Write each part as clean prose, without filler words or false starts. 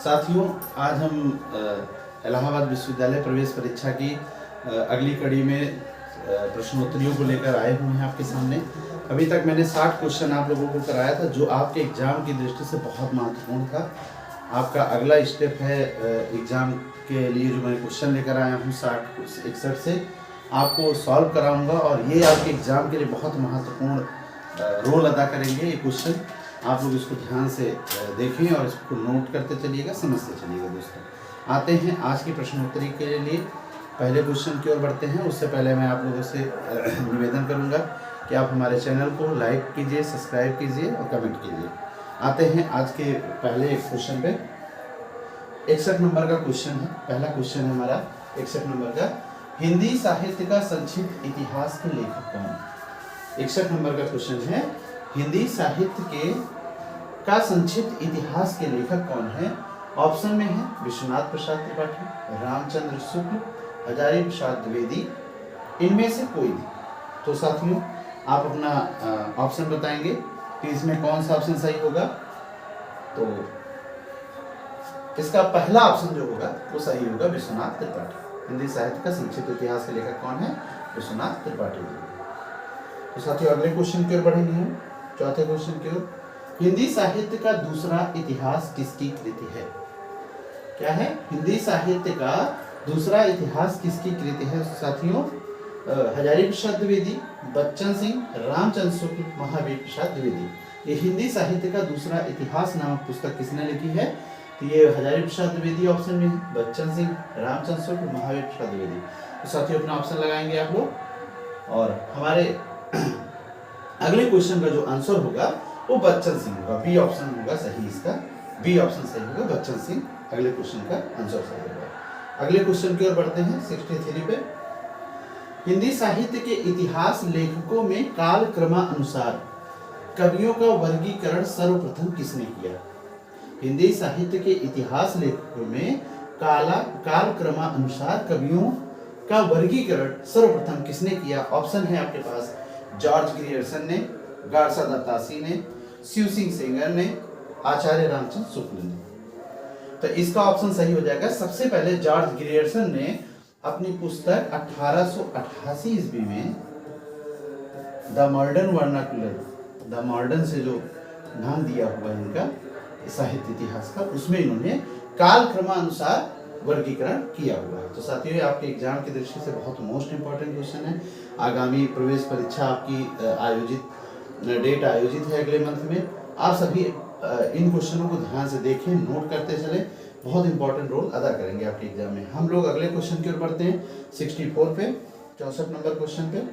साथियों, आज हम इलाहाबाद विश्वविद्यालय प्रवेश परीक्षा की अगली कड़ी में प्रश्नोत्तरियों को लेकर आए हुए हैं आपके सामने। अभी तक मैंने 60 क्वेश्चन आप लोगों को कराया था, जो आपके एग्जाम की दृष्टि से बहुत महत्वपूर्ण था। आपका अगला स्टेप है एग्जाम के लिए जो मैं क्वेश्चन लेकर आया हूँ 61 से आपको सॉल्व कराऊंगा, और ये आपके एग्जाम के लिए बहुत महत्वपूर्ण रोल अदा करेंगे। ये क्वेश्चन आप लोग इसको ध्यान से देखें और इसको नोट करते चलिएगा, समझते चलिएगा। दोस्तों, आते हैं आज की प्रश्नोत्तरी के लिए। पहले क्वेश्चन की ओर बढ़ते हैं। उससे पहले मैं आप लोगों से निवेदन करूंगा कि आप हमारे चैनल को लाइक कीजिए, सब्सक्राइब कीजिए और कमेंट कीजिए। आते हैं आज के पहले क्वेश्चन पे। 61 नंबर का क्वेश्चन है। पहला क्वेश्चन है हमारा 61 नंबर का, हिंदी साहित्य का संक्षिप्त इतिहास के लेखक कौन। 61 नंबर का क्वेश्चन है, हिंदी साहित्य का संक्षिप्त इतिहास के लेखक कौन है। ऑप्शन में है विश्वनाथ प्रसाद त्रिपाठी, रामचंद्र शुक्ल, हजारी प्रसाद द्विवेदी, इनमें से कोई भी। तो साथियों, आप अपना ऑप्शन बताएंगे कि इसमें कौन सा ऑप्शन सही होगा। तो इसका पहला ऑप्शन जो होगा वो सही होगा, विश्वनाथ त्रिपाठी। हिंदी साहित्य का संक्षिप्त इतिहास के लेखक कौन है, विश्वनाथ त्रिपाठी। तो साथियों, अगले क्वेश्चन की ओर बढ़ेंगे हम, चौथे क्वेश्चन की ओर। हिंदी साहित्य का दूसरा इतिहास किसकी कृति है। क्या है, हिंदी साहित्य का दूसरा इतिहास किसकी कृति है। साथियों, हजारी प्रसाद द्विवेदी, बच्चन सिंह, रामचंद्र शुक्ल, महावीर प्रसाद द्विवेदी। ये हिंदी साहित्य का दूसरा इतिहास नामक पुस्तक किसने लिखी है। तो ये हजारी प्रसाद द्विवेदी ऑप्शन में है, बच्चन सिंह, रामचंद्र शुक्ल, महावीर प्रसाद द्विवेदी। तो साथियों, अपना ऑप्शन लगाएंगे आप लोग, और हमारे अगले क्वेश्चन का जो आंसर होगा वो बच्चन सिंह होगा। बी ऑप्शन होगा सही, इसका बी ऑप्शन सही होगा, बच्चन सिंह अगले क्वेश्चन का आंसर सही होगा। अगले क्वेश्चन की ओर बढ़ते हैं 63 पे। हिंदी साहित्य के इतिहास लेखकों में काल क्रमानुसार कवियों का वर्गीकरण सर्वप्रथम किसने किया। हिंदी साहित्य के इतिहास लेखकों में काल क्रमानुसार कवियों का वर्गीकरण सर्वप्रथम किसने किया। ऑप्शन है आपके पास, जॉर्ज ग्रियर्सन ने, गारसा दत्तासी ने, शिव सिंह सेंगर ने, आचार्य रामचंद्र शुक्ल ने। तो इसका ऑप्शन सही हो जाएगा। सबसे पहले जॉर्ज ग्रियर्सन ने अपनी पुस्तक 1888 ईस्वी में the modern vernacular, the modern से जो नाम दिया हुआ है इनका साहित्य इतिहास का, उसमें इन्होंने काल क्रमानुसार वर्गीकरण किया हुआ है। तो साथियों, आपके एग्जाम की दृष्टि से बहुत मोस्ट इंपॉर्टेंट क्वेश्चन है। आगामी प्रवेश परीक्षा आपकी डेट आयोजित है अगले मंथ में। आप सभी इन क्वेश्चनों को ध्यान से देखें, नोट करते चले, बहुत इंपॉर्टेंट रोल अदा करेंगे आपके एग्जाम में। हम लोग अगले क्वेश्चन की ओर बढ़ते हैं 64 पे, 64 नंबर क्वेश्चन पे।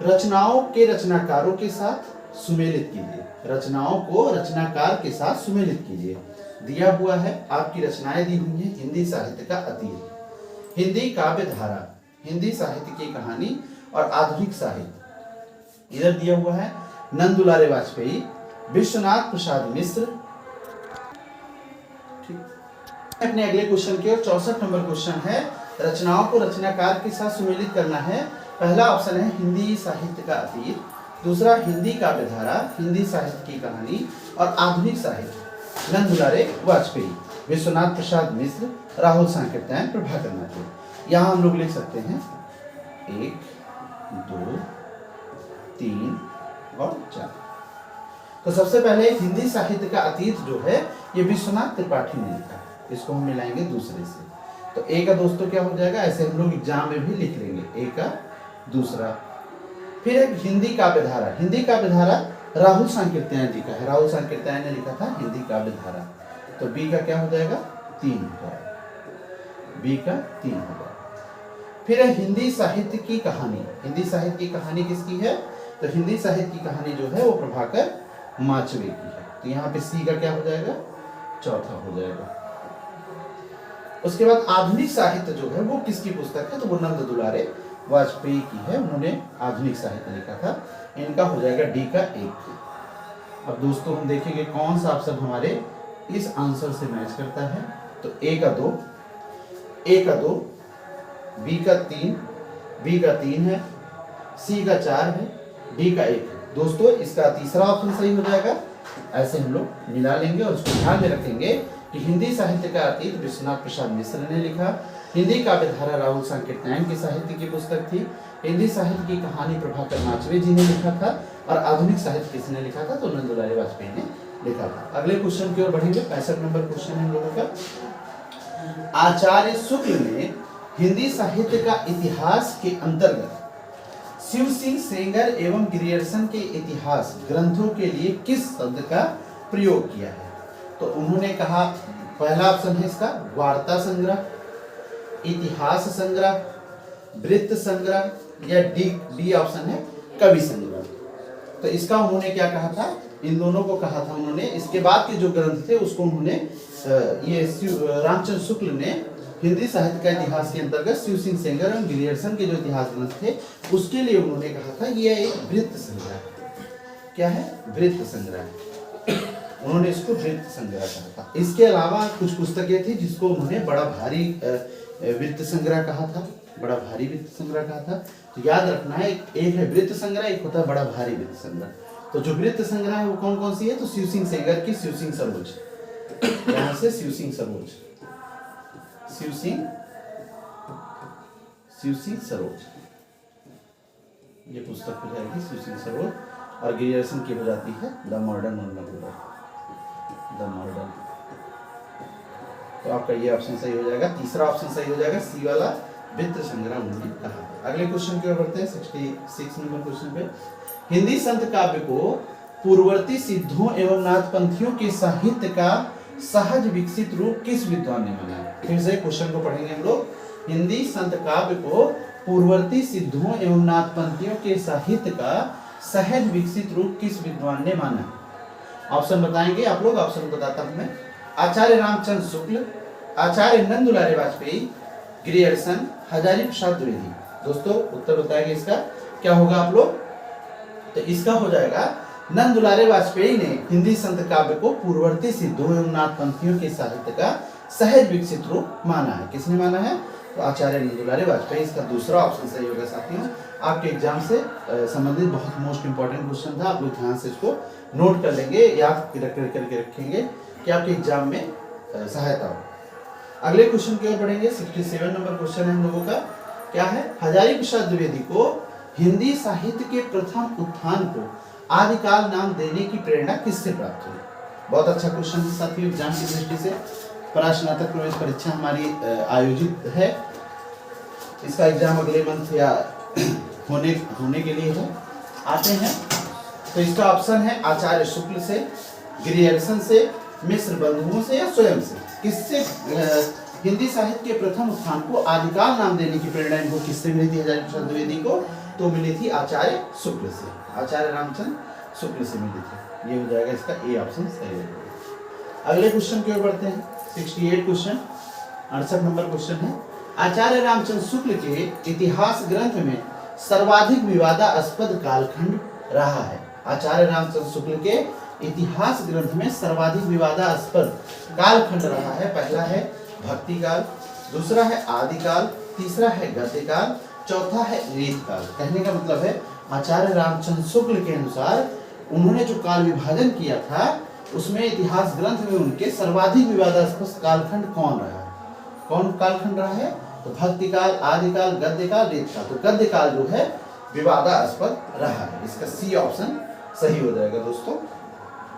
रचनाओं के रचनाकारों के साथ सुमेलित कीजिए। रचनाओं को रचनाकार के साथ सुमेलित कीजिए। दिया हुआ है, आपकी रचनाएं दी हुई हैं। हिंदी साहित्य का अतीत, हिंदी काव्य धारा, हिंदी साहित्य की कहानी और आधुनिक साहित्य। इधर दिया हुआ है नंद दुलारे वाजपेयी, विश्वनाथ प्रसाद मिश्र। ठीक, अपने अगले क्वेश्चन की ओर 64 नंबर क्वेश्चन है, रचनाओं को रचनाकार के साथ सुमेलित करना है। पहला ऑप्शन है हिंदी साहित्य का अतीत, दूसरा हिंदी काव्य धारा, हिंदी साहित्य की कहानी और आधुनिक साहित्य। नंद दुलारे वाजपेयी, विश्वनाथ प्रसाद मिश्र, राहुल सांकृत्यायन, प्रभाकर नाट्य। यहाँ हम लोग लिख सकते हैं 1, 2, 3 और 4। तो सबसे पहले हिंदी साहित्य का अतीत जो है ये विश्वनाथ त्रिपाठी ने लिखा। इसको हम मिलाएंगे दूसरे से, तो ए का दोस्तों क्या हो जाएगा, ऐसे हम लोग एग्जाम में भी लिख लेंगे, ए का दूसरा। फिर एक हिंदी काव्य धारा, हिंदी काव्य धारा राहुल सांकृत्यायन जी का है, राहुल सांकृत्यायन ने लिखा था हिंदी काव्य धारा। तो बी का क्या हो जाएगा, 3 हो जाएगा, बी का 3 होगा। फिर है हिंदी साहित्य की कहानी, हिंदी साहित्य की कहानी किसकी है, तो हिंदी साहित्य की कहानी जो है वो प्रभाकर माचवे की है। तो यहाँ पे सी का क्या हो जाएगा, चौथा हो जाएगा। उसके बाद आधुनिक साहित्य जो है वो किसकी पुस्तक है, तो वो नंद दुलारे वाजपेयी की है, उन्होंने आधुनिक साहित्य लिखा था। इनका हो जाएगा डी का 1। अब दोस्तों हम देखेंगे कौन सा ऑप्शन हमारे इस आंसर से मैच करता है। तो ए का 2, बी का 3, बी का 3 है, सी का 4 है, डी का 1 है। दोस्तों, इसका तीसरा ऑप्शन सही हो जाएगा। ऐसे हम लोग मिला लेंगे और उसको ध्यान में रखेंगे कि हिंदी साहित्य का अतीत विश्वनाथ प्रसाद मिश्र ने लिखा, हिंदी काव्यधारा राहुल सांकृत्यायन की साहित्य की पुस्तक थी, हिंदी साहित्य की कहानी प्रभाकर माचवे जी ने लिखा था, और आधुनिक साहित्य किसने लिखा था, तो नंद दुलारी वाजपेयी ने लिखा था। अगले क्वेश्चन की ओर बढ़ेंगे। 65 नंबर क्वेश्चन है हम लोगों का। आचार्य शुक्ल ने हिंदी साहित्य का इतिहास के अंतर्गत शिव सिंह सेंगर एवं ग्रियर्सन के इतिहास ग्रंथों के लिए किस शब्द का प्रयोग किया है? तो उन्होंने कहा, पहला ऑप्शन है इसका वार्ता संग्रह, इतिहास संग्रह, वृत्त संग्रह, या डी ऑप्शन है कवि संग्रह। तो इसका उन्होंने क्या कहा था, इन दोनों को कहा था उन्होंने। इसके बाद के जो ग्रंथ थे उसको उन्होंने ये रामचंद्र शुक्ल ने हिंदी साहित्य का इतिहास के अंतर्गत शिव सिंह सेंगर और ग्रियर्सन के जो इतिहास ग्रंथ थे उसके लिए उन्होंने कहा था ये एक वृत्त संग्रह। क्या है? वृत्त संग्रह। उन्होंने इसको वृत्त संग्रह कहा था। इसके अलावा कुछ पुस्तकें थी जिसको उन्होंने बड़ा भारी वृत्त संग्रह कहा था, बड़ा भारी वृत्त संग्रह कहा था। तो याद रखना है, एक है वृत्त संग्रह, एक होता है बड़ा भारी वृत्त संग्रह। तो जो वृत्त संग्रह है वो कौन कौन सी है? तो शिव सिंह सेंगर की शिव सिंह सरोज, यहाँ से शिव सिंह सरोज, शिव सिंह सरोज ये पुस्तक हो जाएगी शिव सिंह सरोज, और ग्रियर्सन की हो जाती है the modern vernacular, the modern. तो आपका ये ऑप्शन सही हो जाएगा। तीसरा ऑप्शन सही हो जाएगा, सी वाला वृत्त संग्रह उन्होंने कहा। अगले क्वेश्चन की ओर बढ़ते हैं, 66 नंबर क्वेश्चन पे। हिंदी संत काव्य को पूर्ववर्ती सिद्धों एवं नाथपंथियों के साहित्य का सहज विकसित रूप किस विद्वान ने माना है? फिर से क्वेश्चन को पढ़ेंगे हम लोग। हिंदी संत काव्य को पूर्ववर्ती सिद्धों एवं नाथपंथियों के साहित्य का सहज विकसित रूप किस विद्वान ने माना है? ऑप्शन बताएंगे आप लोग, ऑप्शन बताता हूं मैं। आचार्य रामचंद्र शुक्ल, आचार्य नंद दुलारे वाजपेयी, ग्रियर्सन, हजारी प्रसाद द्विवेदी। दोस्तों उत्तर बताएंगे इसका क्या होगा आप लोग? तो इसका हो जाएगा नंद दुलारे वाजपेयी ने हिंदी संत काव्य को पूर्ववर्ती सिद्धों एवं नाथपंथियों के साहित्य का सहज विकसित रूप माना है। किसने माना है? तो आचार्य नंद दुलारे वाजपेयी। इसका दूसरा ऑप्शन सही होगा साथियों। आपके एग्जाम से संबंधित बहुत मोस्ट इंपॉर्टेंट क्वेश्चन था, आप लोग ध्यान से इसको नोट कर लेंगे, याद करके रखेंगे कि आपके एग्जाम में सहायता हो। अगले क्वेश्चन की ओर बढ़ेंगे। 67 नंबर क्वेश्चन है हम लोगों का। क्या है? हजारी प्रसाद द्विवेदी को हिंदी साहित्य के प्रथम उत्थान को आदिकाल नाम देने की प्रेरणा किससे प्राप्त हुई? बहुत अच्छा क्वेश्चन है साथियों, एग्जाम की दृष्टि से। परास्नातक प्रवेश परीक्षा हमारी आयोजित है, इसका एग्जाम अगले मंथ या होने के लिए है। आते हैं तो इसका ऑप्शन है आचार्य शुक्ल से, ग्रियर्सन से, मिश्र बंधुओं से, या स्वयं से। किससे हिंदी साहित्य के प्रथम उत्थान को आदिकाल नाम देने की प्रेरणा इनको किससे मिली थी हजारी प्रसाद द्विवेदी को? तो मिली थी आचार्य शुक्ल से, आचार्य रामचंद्र शुक्ल से मिली थी। ये हो जाएगा इसका ए ऑप्शन सही होगा। अगले क्वेश्चन की ओर बढ़ते हैं। 68 क्वेश्चन, 68 नंबर क्वेश्चन है। आचार्य रामचंद्र शुक्ल के इतिहास ग्रंथ में सर्वाधिक विवादास्पद कालखंड रहा है। आचार्य रामचंद्र शुक्ल के इतिहास ग्रंथ में सर्वाधिक विवादास्पद कालखंड रहा है। पहला है भक्ति काल, दूसरा है आदिकाल, तीसरा है गद्यकाल, चौथा है रीतकाल। कहने का मतलब है आचार्य रामचंद्र शुक्ल के अनुसार उन्होंने जो काल विभाजन किया था उसमें इतिहास ग्रंथ में उनके सर्वाधिक विवादास्पद कालखंड कौन रहा है? कौन कालखंड रहा है? तो भक्ति काल, आदिकाल, गद्यकाल, रीतकाल। तो गद्यकाल जो है विवादास्पद रहा है। इसका सी ऑप्शन सही हो जाएगा दोस्तों।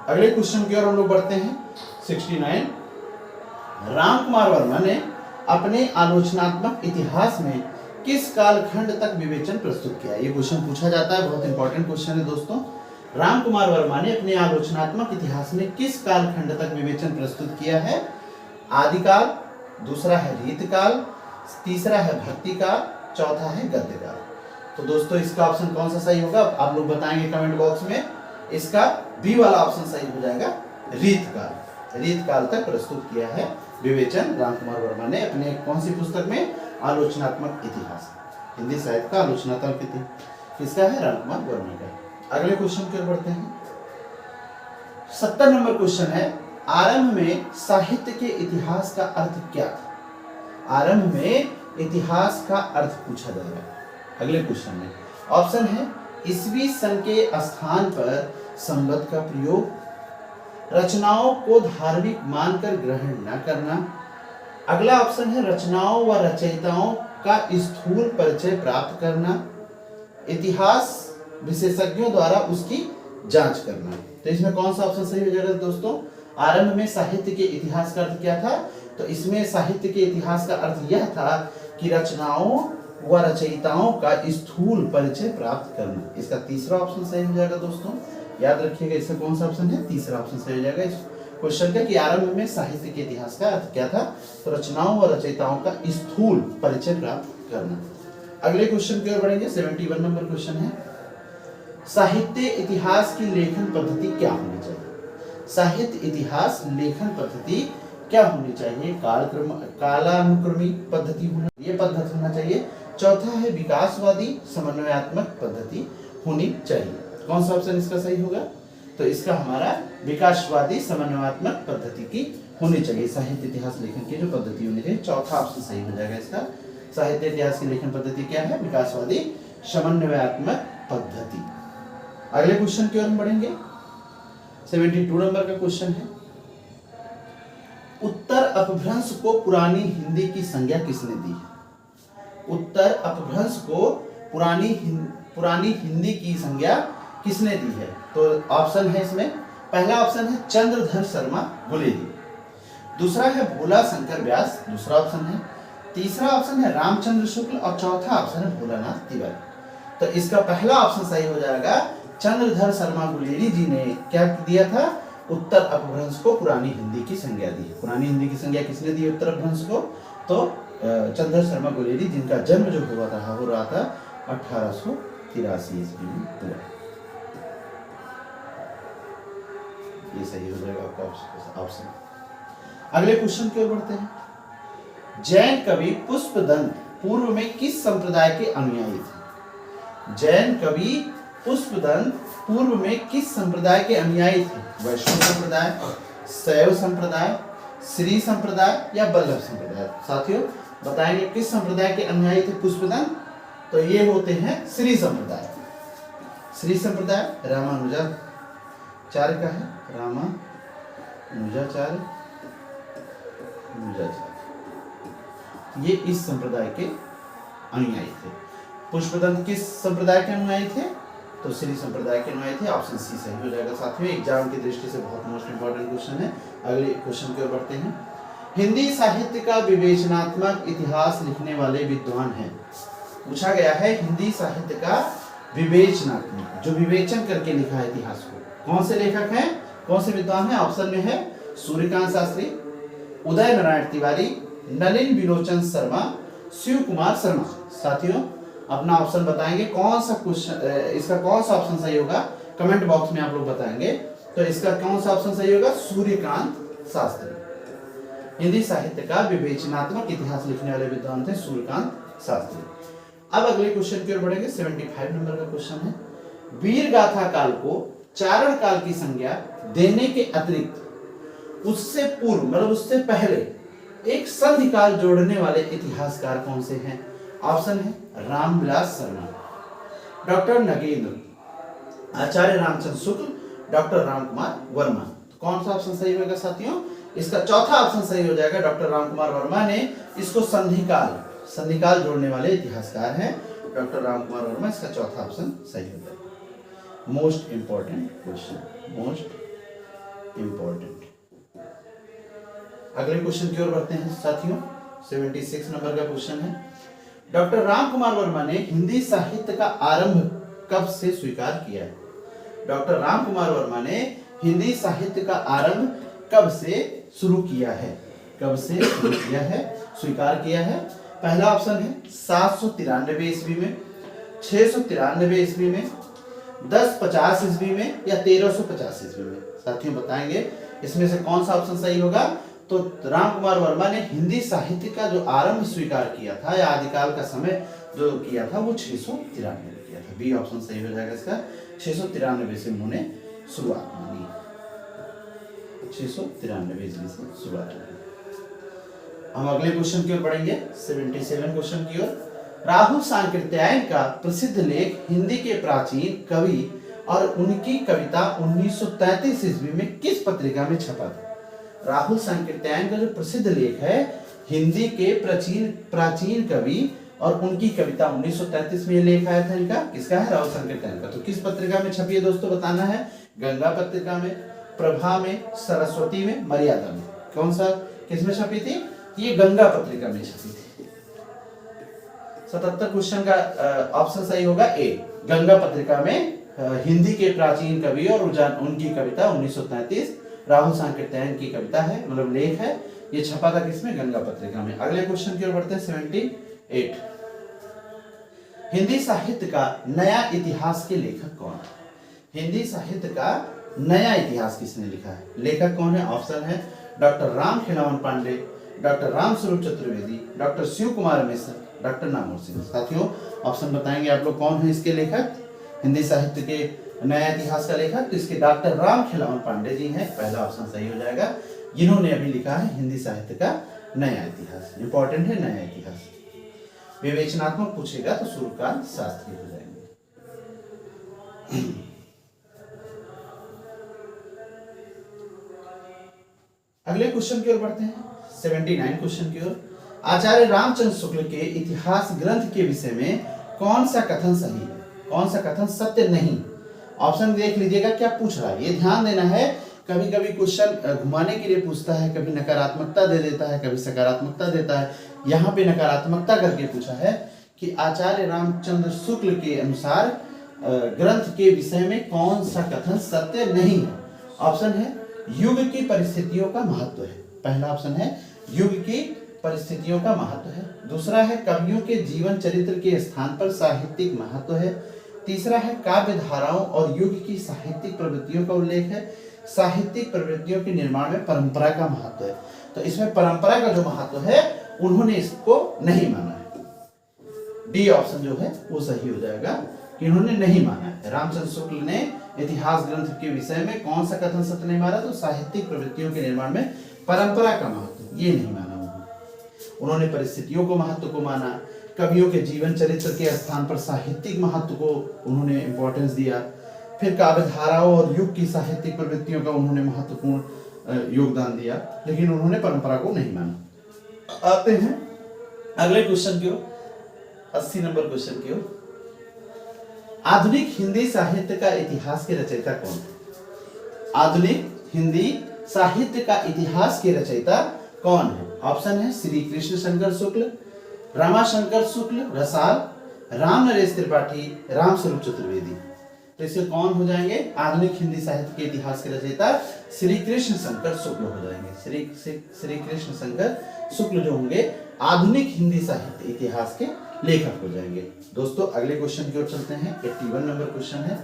अगले क्वेश्चन की ओर हम लोग बढ़ते हैं। 69। राम कुमार वर्मा ने अपने आलोचनात्मक इतिहास में किस कालखंड तक विवेचन प्रस्तुत किया? ये क्वेश्चन पूछा जाता है, बहुत इंपॉर्टेंट क्वेश्चन है दोस्तों। राम कुमार वर्मा ने अपने आलोचनात्मक इतिहास में किस कालखंड तक विवेचन प्रस्तुत किया है? आदिकाल, दूसरा है रीतकाल, तीसरा है भक्तिकाल, चौथा है गद्यकाल। तो दोस्तों इसका ऑप्शन कौन सा सही होगा आप लोग बताएंगे कमेंट बॉक्स में। इसका बी वाला ऑप्शन सही हो जाएगा, रीतकाल। रीतकाल तक प्रस्तुत किया है विवेचन राम कुमार वर्मा ने अपने कौन सी पुस्तक में? आलोचनात्मक इतिहास, हिंदी साहित्य का आलोचनात्मक इतिहास किसका है? राम कुमार वर्मा का। अगले क्वेश्चन की ओर बढ़ते हैं। 70 नंबर क्वेश्चन है। आरंभ में साहित्य के इतिहास का अर्थ क्या था? आरंभ में इतिहास का अर्थ पूछा जा रहा है अगले क्वेश्चन में। ऑप्शन है ईसवी सन के स्थान पर संवत का प्रयोग, रचनाओं को धार्मिक मानकर ग्रहण न करना। अगला ऑप्शन है रचनाओं व रचयिताओं का स्थूल परिचय प्राप्त करना। इतिहास विशेषज्ञों द्वारा उसकी जांच करना। तो इसमें कौन सा ऑप्शन सही हो जाएगा दोस्तों? आरंभ में साहित्य के इतिहास का अर्थ क्या था? तो इसमें साहित्य के इतिहास का अर्थ यह था कि रचनाओं व रचयिताओं का स्थूल परिचय प्राप्त करना। इसका तीसरा ऑप्शन सही हो जाएगा दोस्तों। याद रखिएगा, इसका कौन सा ऑप्शन है? तीसरा ऑप्शन सही हो जाएगा इस क्वेश्चन का कि आरंभ में साहित्य के इतिहास का अर्थ क्या था? तो रचनाओं व रचयिताओं का स्थूल परिचय प्राप्त करना। अगले क्वेश्चन की ओर बढ़ेंगे। 71 नंबर क्वेश्चन है, साहित्य इतिहास की लेखन पद्धति क्या होनी चाहिए? साहित्य इतिहास लेखन पद्धति क्या होनी चाहिए? कालानुक्रमी पद्धति ये पद्धति होना चाहिए। चौथा है विकासवादी समन्वयात्मक पद्धति होनी चाहिए। कौन सा ऑप्शन इसका सही होगा? तो इसका हमारा विकासवादी समन्वयात्मक पद्धति की होनी चाहिए। साहित्य इतिहास लेखन की जो पद्धति होनी चाहिए, चौथा ऑप्शन सही हो जाएगा इसका। साहित्य इतिहास की लेखन पद्धति क्या है? विकासवादी समन्वयात्मक पद्धति। अगले क्वेश्चन की ओर हम बढ़ेंगे। 72 नंबर का क्वेश्चन है, उत्तर अपभ्रंश को पुरानी हिंदी की संज्ञा किसने दी है? उत्तर अपभ्रंश को पुरानी हिंदी की संज्ञा किसने दी है? तो ऑप्शन है इसमें, पहला ऑप्शन है चंद्रधर शर्मा गुलेरी, दूसरा है भोला शंकर व्यास, दूसरा ऑप्शन है, तीसरा ऑप्शन है रामचंद्र शुक्ल और चौथा ऑप्शन है भोलानाथ तिवारी। तो इसका पहला ऑप्शन सही हो जाएगा, चंद्रधर शर्मा गुलेरी जी ने क्या दिया था? उत्तर अपभ्रंश को पुरानी हिंदी की संज्ञा दी। पुरानी हिंदी की संज्ञा किसने दी उत्तर अपभ्रंश को? तो चंद्रधर शर्मा गुलेरी, जिनका जन्म जो हो रहा था 1883 ईस्वी में हुआ। ये सही हो जाएगा आपका ऑप्शन। अगले क्वेश्चन की ओर बढ़ते हैं। जैन कवि पुष्पदंत पूर्व में किस संप्रदाय के अनुयायी थे? जैन कवि पुष्पदंत पूर्व में किस संप्रदाय के अनुयायी थे? वैष्णव संप्रदाय, शैव संप्रदाय, श्री संप्रदाय या वल्लभ संप्रदाय? साथियों बताएंगे किस संप्रदाय के अनुयायी थे पुष्पदंत? तो ये होते हैं श्री संप्रदाय। श्री संप्रदाय रामानुजाचार्य का है, रामानुजाचार्य ये इस संप्रदाय के अनुयायी थे। पुष्पदंत किस संप्रदाय के अनुयायी थे? तो श्री संप्रदाय के अनुयायी थे। ऑप्शन सी सही हो जाएगा। साथियों एग्जाम की दृष्टि से बहुत मोस्ट इंपॉर्टेंट क्वेश्चन है। अगले क्वेश्चन की ओर बढ़ते हैं। हिंदी साहित्य का विवेचनात्मक इतिहास लिखने वाले विद्वान हैं। पूछा गया है हिंदी साहित्य का विवेचनात्मक, जो विवेचन करके लिखा है इतिहास को, कौन से लेखक हैं, कौन से विद्वान हैं? ऑप्शन में है सूर्यकांत शास्त्री, उदय नारायण तिवारी, नलिन विलोचन शर्मा, शिव कुमार शर्मा। साथियों अपना ऑप्शन बताएंगे, कौन सा क्वेश्चन, इसका कौन सा ऑप्शन सही होगा कमेंट बॉक्स में आप लोग बताएंगे। तो इसका कौन सा ऑप्शन सही होगा? सूर्यकांत शास्त्री। हिंदी साहित्य का विवेचनात्मक इतिहास लिखने वाले विद्वान थे सूर्यकांत शास्त्री। अब अगले क्वेश्चन की ओर बढ़ेंगे। 75 नंबर का क्वेश्चन है, वीर गाथा काल को चारण काल की संज्ञा देने के अतिरिक्त उससे पूर्व मतलब उससे पहले एक संधि काल जोड़ने वाले इतिहासकार कौन से हैं? ऑप्शन है रामविलास शर्मा, डॉक्टर नगेंद्र, आचार्य रामचंद्र शुक्ल, डॉक्टर रामकुमार वर्मा। तो कौन सा ऑप्शन सही होगा साथियों? इसका चौथा ऑप्शन सही हो जाएगा। डॉक्टर रामकुमार वर्मा ने इसको संधिकाल जोड़ने वाले इतिहासकार हैं डॉक्टर रामकुमार वर्मा। इसका चौथा ऑप्शन सही हो जाएगा। Most important question, most important. अगले क्वेश्चन की ओर बढ़ते हैं साथियों। 76 नंबर का क्वेश्चन है, डॉक्टर रामकुमार वर्मा ने हिंदी साहित्य का आरंभ कब से स्वीकार किया है? डॉक्टर रामकुमार वर्मा ने हिंदी साहित्य का आरंभ कब से शुरू किया है? कब से शुरू किया है, स्वीकार किया है? पहला ऑप्शन है 793 ईस्वी में, 693 ईस्वी में, 1050 ईस्वी में या 1350 ईस्वी में। साथियों बताएंगे इसमें से कौन सा ऑप्शन सही होगा? तो रामकुमार वर्मा ने हिंदी साहित्य का जो आरंभ स्वीकार किया था या आदिकाल का समय जो किया था वो 693 में किया था। बी ऑप्शन सही हो जाएगा इसका। 693 से उन्होंने शुरुआत मानी, 693 ईस्वी से शुरुआत की। हम अगले क्वेश्चन की ओर बढ़ेंगे। 77 क्वेश्चन की ओर। राहुल सांकृत्यायन का प्रसिद्ध लेख हिंदी के प्राचीन कवि और उनकी कविता 1933 ईस्वी में किस पत्रिका में छपा था? राहुल सांकृत्यायन का जो प्रसिद्ध लेख है, हिंदी के प्राचीन कवि और उनकी कविता 1933 में लेख आया था इनका, किसका है? राहुल सांकृत्यायन का। तो किस पत्रिका में छपी है दोस्तों, बताना है। गंगा पत्रिका में, प्रभा में, सरस्वती में, मर्यादा में। कौन सा किस में छपी थी? ये गंगा पत्रिका में छपी थी। 77 क्वेश्चन का ऑप्शन सही होगा ए, गंगा पत्रिका में हिंदी के प्राचीन कवि और उनकी कविता 1933 राहुल सांकृत्यायन की कविता है, मतलब लेख है, ये छपा था किसमें? गंगा पत्रिका में। अगले क्वेश्चन की ओर बढ़ते हैं 78। हिंदी साहित्य का नया इतिहास के लेखक कौन है? हिंदी साहित्य का नया इतिहास किसने लिखा है? लेखक कौन है? ऑप्शन है doctor Ram Khilawan Pandey, doctor Ram Swaroop Chaturvedi, doctor Shiv Kumar Mishra, doctor Namvar Singh. साथियों ऑप्शन बताएंगे आप लोग कौन है इसके लेखक, हिंदी साहित्य के नया इतिहास का लेखक? तो इसके डॉक्टर राम खिलावन पांडे जी हैं, पहला ऑप्शन सही हो जाएगा। जिन्होंने अभी लिखा है हिंदी साहित्य का नया इतिहास। इंपॉर्टेंट है नया इतिहास, विवेचनात्मक पूछेगा तो सूर्यकांत शास्त्री हो जाएंगे। अगले क्वेश्चन की ओर बढ़ते हैं 79 क्वेश्चन की ओर। आचार्य रामचंद्र शुक्ल के इतिहास ग्रंथ के विषय में कौन सा कथन सही है, कौन सा कथन सत्य नहीं? ऑप्शन देख लीजिएगा क्या पूछ रहा है, ये ध्यान देना है। कभी कभी क्वेश्चन घुमाने के लिए पूछता है, कभी नकारात्मकता दे देता है, कभी सकारात्मकता देता है। यहाँ पे नकारात्मकता करके पूछा है कि आचार्य रामचंद्र शुक्ल के अनुसार ग्रंथ के विषय में कौन सा कथन सत्य नहीं है? ऑप्शन है युग की परिस्थितियों का महत्व है, पहला ऑप्शन है युग की परिस्थितियों का महत्व है। दूसरा है कवियों के जीवन चरित्र के स्थान पर साहित्यिक महत्व है। तीसरा है काव्य धाराओं और युग की साहित्यिक प्रवृत्तियों का उल्लेख है। साहित्यिक प्रवृत्तियों के निर्माण में परंपरा का महत्व है। तो इसमें परंपरा का जो महत्व है उन्होंने इसको नहीं माना है। डी ऑप्शन जो है वो सही हो जाएगा कि उन्होंने नहीं माना है। रामचंद्र शुक्ल ने इतिहास ग्रंथ के विषय में कौन सा कथन सत्य नहीं माना? तो साहित्यिक प्रवृत्तियों के निर्माण में परंपरा का महत्व, ये नहीं माना उन्होंने। परिस्थितियों को महत्व को माना, कवियों के जीवन चरित्र के स्थान पर साहित्यिक महत्व को उन्होंने इंपॉर्टेंस दिया, फिर काव्य धाराओं और युग की साहित्यिक प्रवृत्तियों का उन्होंने महत्वपूर्ण योगदान दिया, लेकिन उन्होंने परंपरा को नहीं माना। आते हैं अगले क्वेश्चन की ओर, 80 नंबर क्वेश्चन की ओर। आधुनिक हिंदी साहित्य का इतिहास के रचयिता कौन है? आधुनिक हिंदी साहित्य का इतिहास के रचयिता कौन है? ऑप्शन है श्री कृष्ण शंकर शुक्ल, रामाशंकर शुक्ल रसाल, राम नरेश त्रिपाठी, राम स्वरूप चतुर्वेदी। तो इससे कौन हो जाएंगे? आधुनिक हिंदी साहित्य के इतिहास के रचयिता श्री कृष्ण शंकर शुक्ल हो जाएंगे। श्री कृष्ण शंकर शुक्ल जो होंगे आधुनिक हिंदी साहित्य इतिहास के लेखक हो जाएंगे। दोस्तों अगले क्वेश्चन की ओर चलते हैं। 81 नंबर क्वेश्चन है,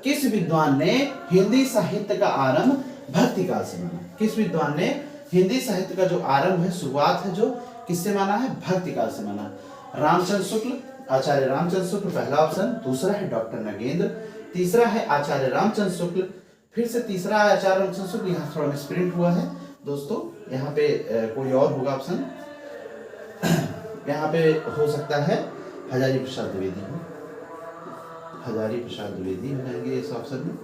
किस विद्वान ने हिंदी साहित्य का आरंभ भक्ति काल से माना? किस विद्वान ने हिंदी साहित्य का जो आरंभ है, शुरुआत है, जो किससे माना है? भक्ति काल से माना। रामचंद्र शुक्ल, आचार्य रामचंद्र शुक्ल पहला ऑप्शन। दूसरा है डॉक्टर नगेंद्र, तीसरा है आचार्य रामचंद्र शुक्ल, फिर से तीसरा है आचार्य रामचंद्र शुक्ल। यहाँ थोड़ा मिसप्रिंट हुआ है दोस्तों, यहाँ पे कोई और होगा ऑप्शन, यहाँ पे हो सकता है हजारी प्रसाद द्विवेदी हो, हजारी प्रसाद द्विवेदी हो जाएंगे इस ऑप्शन में,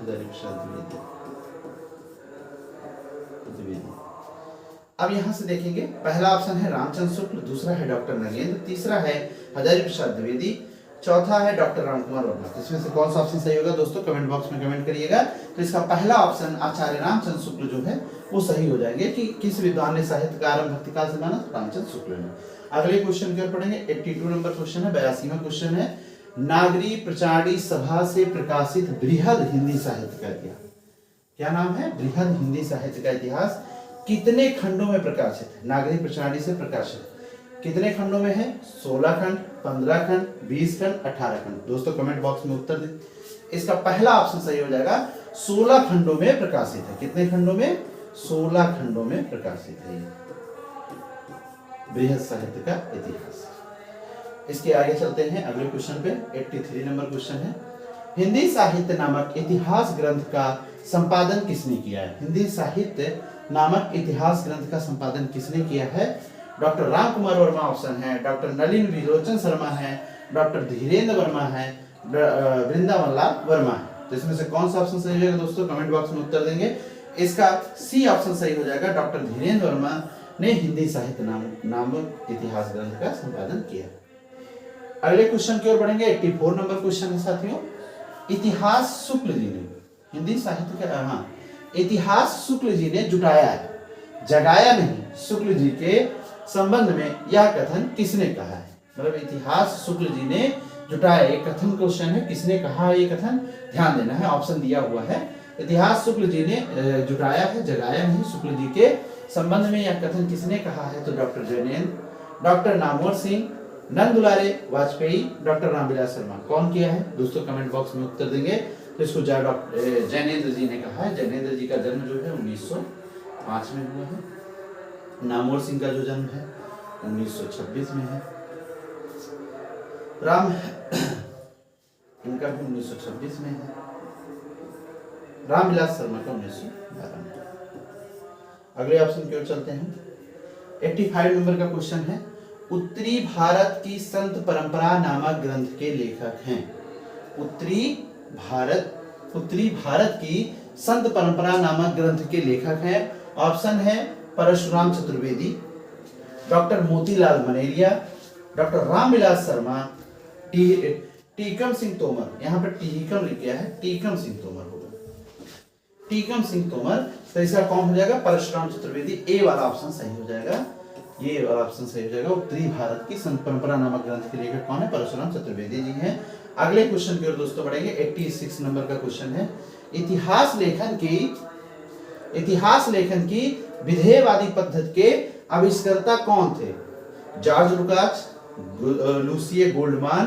हजारी प्रसाद द्विवेदी। अब यहां से देखेंगे, पहला ऑप्शन है रामचंद्र शुक्ल, दूसरा है डॉक्टर नगेंद्र, तीसरा है हजारी प्रसाद द्विवेदी, चौथा है डॉक्टर रामकुमार वर्मा। इसमें से कौन सा ऑप्शन सही होगा दोस्तों? कमेंट बॉक्स में कमेंट करिएगा। तो इसका पहला ऑप्शन आचार्य रामचंद्र शुक्ल जो है वो सही हो जाएंगे कि किस विद्वान ने साहित्य का आरंभ भक्ति काल से माना? तो रामचंद्र शुक्ल ने। अगले क्वेश्चन की ओर पढ़ेंगे। 82 नंबर क्वेश्चन है, 82वां क्वेश्चन है, नागरी प्रचारी सभा से प्रकाशित बृहद हिंदी साहित्य का इतिहास। क्या नाम है? बृहद हिंदी साहित्य का इतिहास कितने खंडों में प्रकाशित है? नागरी प्रचारी से प्रकाशित कितने खंडों में है? 16 खंड, 15 खंड, 20 खंड, 18 खंड। दोस्तों कमेंट बॉक्स में उत्तर दें। इसका पहला ऑप्शन सही हो जाएगा, 16 खंडों में प्रकाशित है। कितने खंडों में? 16 खंडों में प्रकाशित है बृहद साहित्य का इतिहास। इसके आगे चलते हैं अगले क्वेश्चन पे। 83 नंबर क्वेश्चन है, हिंदी साहित्य नामक इतिहास ग्रंथ का संपादन किसने किया है? हिंदी साहित्य नामक इतिहास ग्रंथ का संपादन किसने किया है? डॉक्टर रामकुमार वर्मा ऑप्शन है, डॉक्टर नलिन विलोचन शर्मा है, डॉक्टर धीरेन्द्र वर्मा है, वृंदावन लाल वर्मा है। तो इसमें से कौन सा ऑप्शन सही हो जाएगा दोस्तों, कमेंट बॉक्स में उत्तर देंगे। इसका सी ऑप्शन सही हो जाएगा, डॉक्टर धीरेन्द्र वर्मा ने हिंदी साहित्य नामक इतिहास ग्रंथ का संपादन किया। अगले क्वेश्चन की ओर बढ़ेंगे। 84 नंबर क्वेश्चन है साथियों, इतिहास शुक्ल जी ने हिंदी साहित्य का, हाँ, इतिहास शुक्ल जी ने जुटाया है, जगाया नहीं, शुक्ल जी के संबंध में यह कथन किसने कहा है। मतलब इतिहास शुक्ल जी ने जुटाया, एक कथन क्वेश्चन है, किसने कहा ये कथन, ध्यान देना है। ऑप्शन दिया हुआ है, इतिहास शुक्ल जी ने जुटाया है, जगाया नहीं, शुक्ल जी के संबंध में यह कथन किसने कहा है। तो डॉक्टर जैनेन्द्र, डॉक्टर नामवर सिंह, नंद दुलारे वाजपेयी, डॉक्टर रामविलास शर्मा। कौन किया है दोस्तों, कमेंट बॉक्स में उत्तर देंगे। तो इसको डॉक्टर जैनेन्द्र जी ने कहा है। जैनेन्द्र जी का जन्म जो है 1905 में हुआ है। नामवर सिंह का जो जन्म है 1926 में है। राम इनका भी 1926 में है। रामविलास शर्मा का 1912 में। अगले ऑप्शन की ओर चलते हैं। 85 नंबर का क्वेश्चन है, उत्तरी भारत की संत परंपरा नामक ग्रंथ के लेखक हैं। उत्तरी भारत की संत परंपरा नामक ग्रंथ के लेखक हैं। ऑप्शन है परशुराम चतुर्वेदी, डॉक्टर मोतीलाल मनेरिया, डॉक्टर रामविलास शर्मा, टीकम सिंह तोमर। यहाँ पर टीकम लिख गया है, टीकम सिंह तोमर होगा, टीकम सिंह तोमर। तो इसका कौन हो जाएगा, परशुराम चतुर्वेदी। ए वाला ऑप्शन सही हो जाएगा, ये वाला ऑप्शन सही हो जाएगा। उत्तरी भारत की संत परंपरा नामक ग्रंथ के लेखक कौन है, परशुराम चतुर्वेदी जी हैं। अगले क्वेश्चन की ओर दोस्तों बढ़ेंगे। 86 नंबर का क्वेश्चन है, इतिहास लेखन की विधेयवादी पद्धति के आविष्कर्ता कौन थे। जॉर्ज लुकास, लूसिए गोल्डमान,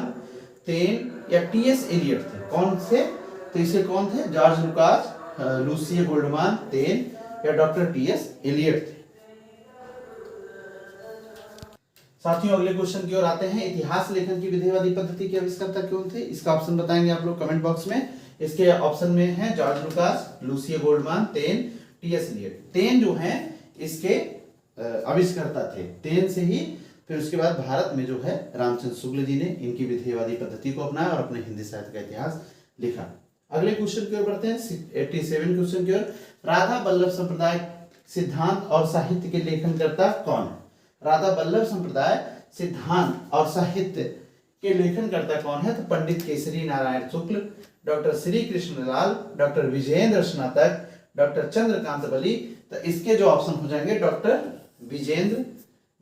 तेन या टीएस एलियट थे। कौन थे, तो इसे कौन थे, जॉर्ज लुकास, लूसिए गोल्डमान, तेन या डॉक्टर टीएस एलियट थे। साथियों अगले क्वेश्चन की ओर आते हैं। इतिहास लेखन की विधेयवादी पद्धति के आविष्कर्ता कौन थे, इसका ऑप्शन बताएंगे आप लोग कमेंट बॉक्स में। इसके ऑप्शन में है जॉर्ज लुकास, लूसिए गोल्डमान, तेन, टीएस एलियट। तेन जो है इसके आविष्कर्ता थे, तेन से ही फिर उसके बाद भारत में जो है रामचंद्र शुक्ल जी ने इनकी विधेयवादी पद्धति को अपनाया और अपने हिंदी साहित्य का इतिहास लिखा। अगले क्वेश्चन की ओर बढ़ते हैं। 87 क्वेश्चन की ओर, राधा वल्लभ संप्रदाय सिद्धांत और साहित्य के लेखनकर्ता कौन है। राधा वल्लभ संप्रदाय सिद्धांत और साहित्य के लेखनकर्ता कौन है, तो पंडित केसरी नारायण शुक्ल, डॉक्टर श्री कृष्ण लाल, डॉक्टर विजयेंद्र स्नातक, डॉक्टर चंद्रकांत बली। तो इसके जो ऑप्शन हो जाएंगे डॉक्टर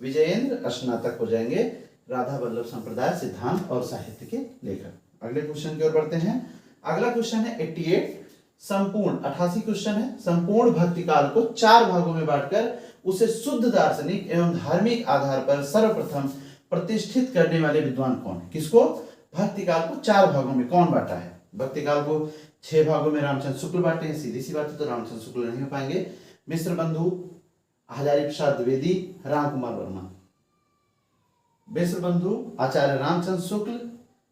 विजयेंद्र स्नातक हो जाएंगे, राधा वल्लभ संप्रदाय सिद्धांत और साहित्य के लेखक। अगले क्वेश्चन की ओर बढ़ते हैं। अगला क्वेश्चन है 88 क्वेश्चन है, संपूर्ण भक्ति काल को 4 भागों में बांटकर उसे शुद्ध दार्शनिक एवं धार्मिक आधार पर सर्वप्रथम प्रतिष्ठित करने वाले विद्वान कौन है। किसको, भक्ति काल को 4 भागों में कौन बांटा है। भक्ति काल को 6 भागों में रामचंद्र शुक्ल बांटे हैं, सीधी सी बात है, तो रामचंद्र शुक्ल नहीं हो पाएंगे। मिश्र बंधु, हजारी प्रसाद द्विवेदी, राम कुमार वर्मा। मिश्र बंधु, आचार्य रामचंद्र शुक्ल,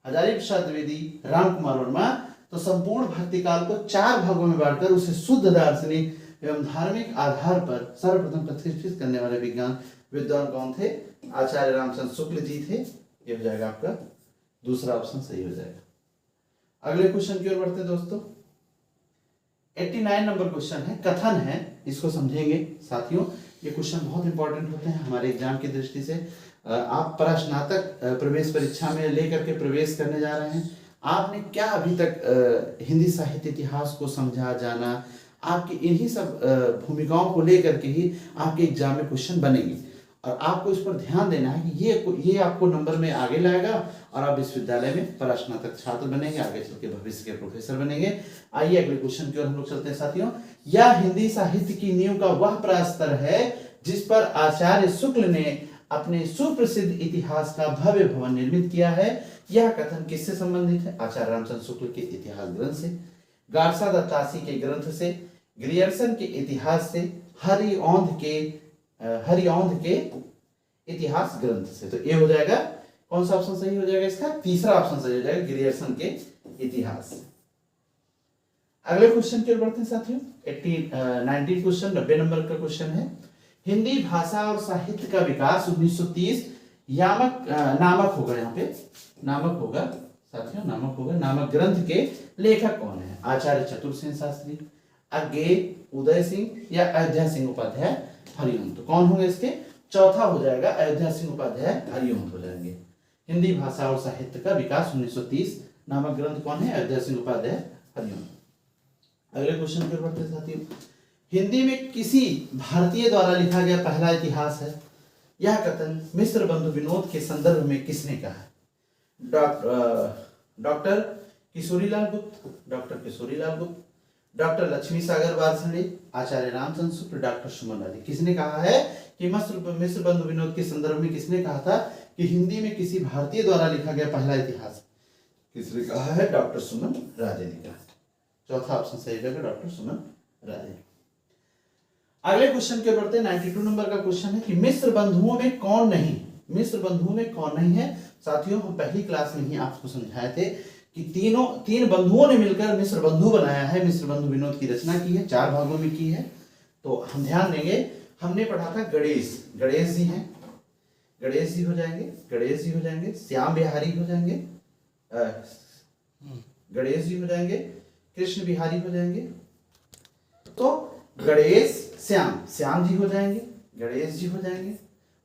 हजारी प्रसाद द्विवेदी, राम कुमार वर्मा। तो संपूर्ण भक्ति काल को 4 भागों में बांटकर उसे शुद्ध दार्शनिक एवं धार्मिक आधार पर सर्वप्रथम प्रतिष्ठित करने वाले विद्वान कौन थे, आचार्य रामचंद्र शुक्ल जी थे। ये हो जाएगा आपका दूसरा ऑप्शन सही हो जाएगा। अगले क्वेश्चन की ओर बढ़ते हैं दोस्तों। 89 नंबर क्वेश्चन है, कथन है, इसको समझेंगे साथियों। ये क्वेश्चन बहुत इंपॉर्टेंट होते हैं हमारे एग्जाम की दृष्टि से। आप स्नातक प्रवेश परीक्षा में लेकर के प्रवेश करने जा रहे हैं, आपने क्या अभी तक हिंदी साहित्य इतिहास को समझा, जाना, आपकी इन्हीं सब भूमिकाओं को लेकर के ही आपके एग्जाम में क्वेश्चन बनेंगे। और आपको इस पर ध्यान देना है कि ये आपको नंबर में आगे लाएगा और आप विश्वविद्यालय में परास्नातक छात्र बनेंगे, आगे चल के भविष्य के प्रोफेसर बनेंगे। आइए अगले क्वेश्चन की ओर हम लोग चलते हैं साथियों। यह हिंदी साहित्य की नींव का वह प्रस्तर है जिस पर आचार्य शुक्ल ने अपने सुप्रसिद्ध इतिहास का भव्य भवन निर्मित किया है। यह कथन किससे संबंधित है, आचार्य रामचंद्र शुक्ल के इतिहास ग्रंथ से, गारसा दत्तासी के ग्रंथ से, ग्रियर्सन के इतिहास से, हरिऔंध के इतिहास ग्रंथ से। तो ये हो जाएगा, कौन सा ऑप्शन सही हो जाएगा इसका, तीसरा ऑप्शन सही हो जाएगा, ग्रियर्सन के इतिहास से। अगले क्वेश्चन की ओर बढ़ते हैं साथियों। 90 क्वेश्चन, 90 नंबर का क्वेश्चन है, हिंदी भाषा और साहित्य का विकास 1930 नामक होगा, यहाँ पे नामक होगा, साथियों नामक होगा। नामक ग्रंथ के लेखक कौन है? आचार्य चतुरसेन शास्त्री, अज्ञे उदय सिंह या अयोध्या सिंह उपाध्याय हरिओम। तो कौन होंगे इसके? चौथा हो जाएगा अयोध्या सिंह उपाध्याय हरिओम हो जाएंगे। हिंदी भाषा और साहित्य का विकास 1930 नामक ग्रंथ कौन है? अयोध्या सिंह उपाध्याय हरिओम। अगले क्वेश्चन की ओर बढ़ते साथियों। हिंदी में किसी भारतीय द्वारा लिखा गया पहला इतिहास है? यह कथन मिस्र बंधु विनोद के संदर्भ में किसने कहा? डॉक्टर किशोरीलाल गुप्त, डॉक्टर किशोरीलाल गुप्त, डॉक्टर लक्ष्मी सागर वार्ष्णेय, आचार्य रामचंद्र शुक्ल, डॉक्टर सुमन राजे। किसने कहा है कि मिस्र बंधु विनोद के संदर्भ में किसने कहा था कि हिंदी में किसी भारतीय द्वारा लिखा गया पहला इतिहास? किसने कहा है? डॉक्टर सुमन राजे ने कहा। चौथा ऑप्शन सही होगा डॉक्टर सुमन राजे। अगले क्वेश्चन के बढ़ते हैं। 92 नंबर का क्वेश्चन है कि मिस्र बंधुओं में कौन नहीं? मिस्र बंधुओं में कौन नहीं है? साथियों हम पहली क्लास में ही आपको समझाए थे कि तीन बंधुओं ने मिलकर मिस्र बंधु बनाया है। मिस्र बंधु विनोद की रचना की है, 4 भागों में की है। तो हम ध्यान देंगे, हमने पढ़ा था गणेश, गणेश जी हैं, गणेश जी हो जाएंगे, गणेश जी हो जाएंगे, श्याम बिहारी हो जाएंगे, गणेश जी हो जाएंगे, कृष्ण बिहारी हो जाएंगे। तो गणेश श्याम जी हो जाएंगे, गणेश जी हो जाएंगे,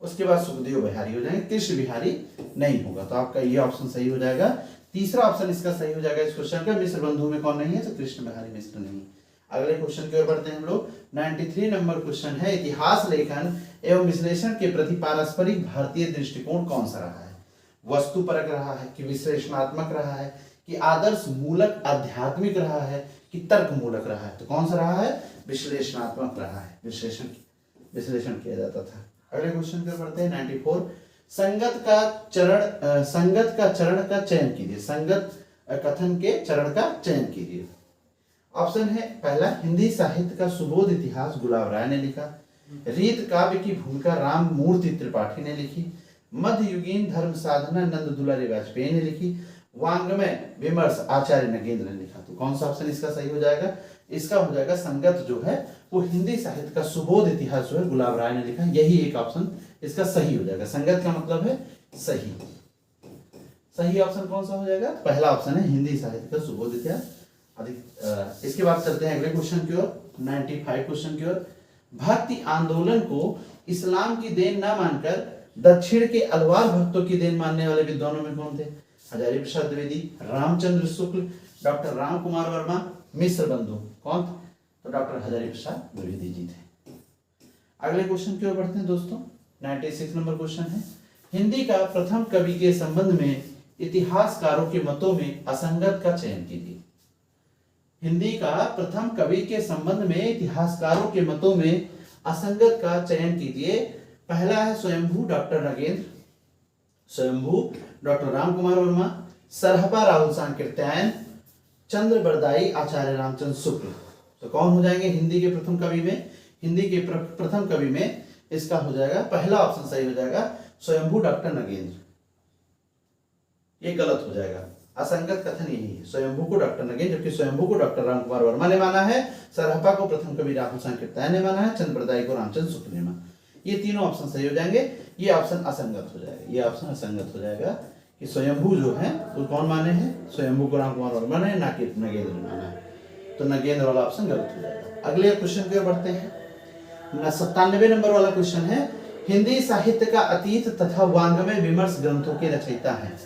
उसके बाद सुखदेव बिहारी हो जाएंगे, कृष्ण बिहारी नहीं होगा। तो आपका ये ऑप्शन सही हो जाएगा। तीसरा ऑप्शन इसका सही हो जाएगा इस क्वेश्चन का। मिस्र बंधु में कौन नहीं है? तो कृष्ण बिहारी मिश्र नहीं। अगले क्वेश्चन की ओर बढ़ते हैं हम लोग। 93 नंबर क्वेश्चन है, इतिहास लेखन एवं विश्लेषण के प्रति पारस्परिक भारतीय दृष्टिकोण कौन सा रहा है? वस्तुपरक रहा है कि विश्लेषणात्मक रहा है कि आदर्श मूलक आध्यात्मिक रहा है कि तर्क मूलक रहा है? तो कौन सा रहा है? विश्लेषणात्मक रहा है, विश्लेषण किया जाता था। अगले क्वेश्चन की ओर बढ़ते हैं। 94 संगत का चरण का चयन कीजिए। संगत कथन के चरण का चयन कीजिए। ऑप्शन है पहला, हिंदी साहित्य का सुबोध इतिहास गुलाब राय ने लिखा। रीत काव्य की भूमिका राम मूर्ति त्रिपाठी ने लिखी। मध्ययुगीन धर्म साधना नंद दुलारी वाजपेयी ने लिखी। वांग्मय विमर्श आचार्य नगेंद्र ने लिखा। तो कौन सा ऑप्शन इसका सही हो जाएगा? इसका हो जाएगा संगत जो है वो हिंदी साहित्य का सुबोध इतिहास जो है गुलाब राय ने लिखा। यही एक ऑप्शन इसका सही हो जाएगा। संगत का मतलब है सही। सही ऑप्शन कौन सा हो जाएगा? पहला ऑप्शन है हिंदी साहित्य का सुबोध इतिहास। इसके बाद चलते हैं अगले क्वेश्चन की ओर, 95 क्वेश्चन की ओर। भक्ति आंदोलन को इस्लाम की देन न मानकर दक्षिण के अलवार भक्तों की देन मानने वाले विद्वानों में कौन थे? हजारी प्रसाद द्विवेदी, रामचंद्र शुक्ल, डॉक्टर राम कुमार वर्मा, मिस्र बंधु। कौन? तो डॉक्टर हजारी प्रसाद द्विवेदी जी थे। अगले क्वेश्चन की ओर बढ़ते हैं दोस्तों। 96 नंबर क्वेश्चन है, हिंदी का प्रथम कवि के संबंध में इतिहासकारों के मतों में असंगत का चयन कीजिए। हिंदी का प्रथम कवि के संबंध में इतिहासकारों के मतों में असंगत का चयन कीजिए। पहला है स्वयंभू डॉक्टर नगेंद्र, स्वयंभू डॉक्टर राम कुमार वर्मा, सरहपा राहुल सांकृत्यायन, चंद्र बरदाई आचार्य रामचंद्र शुक्ल। तो कौन हो जाएंगे हिंदी के प्रथम कवि में? हिंदी के प्रथम कवि में इसका हो जाएगा पहला ऑप्शन सही हो जाएगा स्वयंभू डॉक्टर नगेंद्र। ये गलत हो जाएगा। असंगत कथन यही है, स्वयंभू को डॉक्टर नगेंद्र, जबकि स्वयंभू को डॉक्टर राम कुमार वर्मा ने माना है, सरहपा को प्रथम कवि राहुल सांकृत्यायन ने माना है, चंद्र बरदाई को रामचंद्र शुक्ल ने माना। ये तीनों ऑप्शन सही हो जाएंगे। ये ऑप्शन असंगत हो जाएगा। ये ऑप्शन असंगत हो जाएगा कि स्वयंभू जो है वो कौन माने हैं? स्वयंभू को राम कुमार वर्मा ने, ना कि नगेंद्र ने माना है। तो नगेंद्र वाला ऑप्शन गलत हो जाएगा। अगले क्वेश्चन की ओर बढ़ते हैं। 97 नंबर वाला क्वेश्चन है, हिंदी साहित्य का अतीत तथा वांग्मय विमर्श ग्रंथों के रचयिता हैं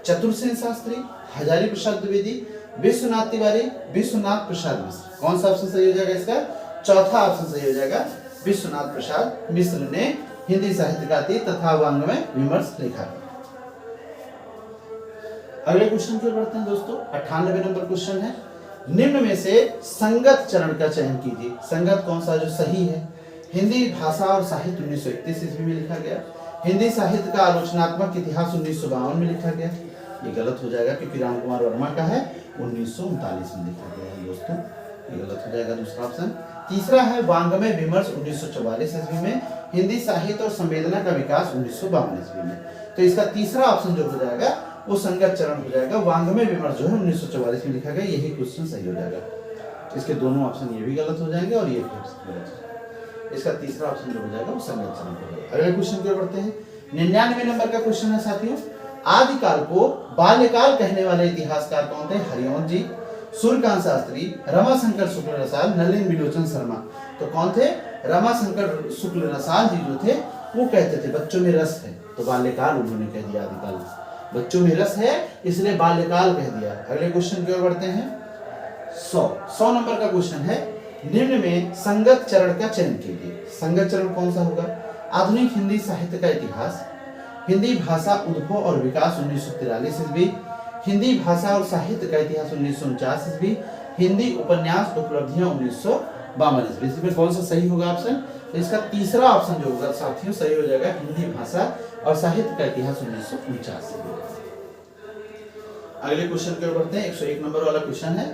चतुरसेन शास्त्री, हजारी प्रसाद द्विवेदी, विश्वनाथ तिवारी, विश्वनाथ प्रसाद मिश्र। कौन सा ऑप्शन सही हो जाएगा इसका? चौथा ऑप्शन सही हो जाएगा। विश्वनाथ प्रसाद मिश्र ने हिंदी साहित्य का अतीत तथा वांग्मय विमर्श लिखा। अगले क्वेश्चन की ओर बढ़ते हैं दोस्तों। 98 नंबर क्वेश्चन है, निम्न में से संगत चरण का चयन कीजिए। संगत कौन सा जो सही है? हिंदी भाषा और साहित्य 1931 ईस्वी में लिखा गया। हिंदी साहित्य का आलोचनात्मक इतिहास 1952 में लिखा गया। ये गलत हो जाएगा क्योंकि राम कुमार वर्मा का है 1939 में लिखा गया है दोस्तों। ये गलत हो जाएगा दूसरा ऑप्शन। तीसरा है वांग्मय विमर्श 1944 ईस्वी में। हिंदी साहित्य और संवेदना का विकास 1952 ईस्वी में। तो इसका तीसरा ऑप्शन जो हो जाएगा वो संगत चरण हो जाएगा। वांग्मय विमर्श जो है 1944 में लिखा गया। यही क्वेश्चन सही हो जाएगा। इसके दोनों ऑप्शन ये भी गलत हो जाएंगे और ये भी गलत हो जाएगा। इसका तीसरा ऑप्शन जो हो जाएगा वो संगत चरण हो जाएगा। अगले क्वेश्चन की ओर बढ़ते हैं। 99 नंबर का क्वेश्चन है साथियों, आदिकाल को बाल्यकाल कहने वाले इतिहासकार कौन थे? हरिवंश जी, सूर्यकांत शास्त्री, रमाशंकर शुक्ल रसाल, नलिन विलोचन शर्मा। तो कौन थे? रमाशंकर शुक्ल रसाल जी जो थे वो कहते थे बच्चों में रस है, तो बाल्यकाल उन्होंने कह दिया, आदिकाल बच्चों में रस है इसलिए बाल्यकाल कह दिया। अगले क्वेश्चन की ओर बढ़ते हैं। 100 नंबर का क्वेश्चन है, निम्न में संगत चरण का चयन कीजिए। संगत चरण कौन सा होगा? आधुनिक हिंदी साहित्य का इतिहास, हिंदी भाषा उद्भव और विकास 1943 ईस्वी, हिंदी भाषा और साहित्य का इतिहास 1949 ईस्वी, हिंदी उपन्यास उपलब्धियां 1952 ईस्वी। इसमें कौन सा सही होगा ऑप्शन? तो इसका तीसरा ऑप्शन जो होगा साथियों सही हो जाएगा, हिंदी भाषा और साहित्य का इतिहास 1949 ईस्वी। अगले क्वेश्चन की ओर बढ़ते हैं। 101 नंबर वाला क्वेश्चन है,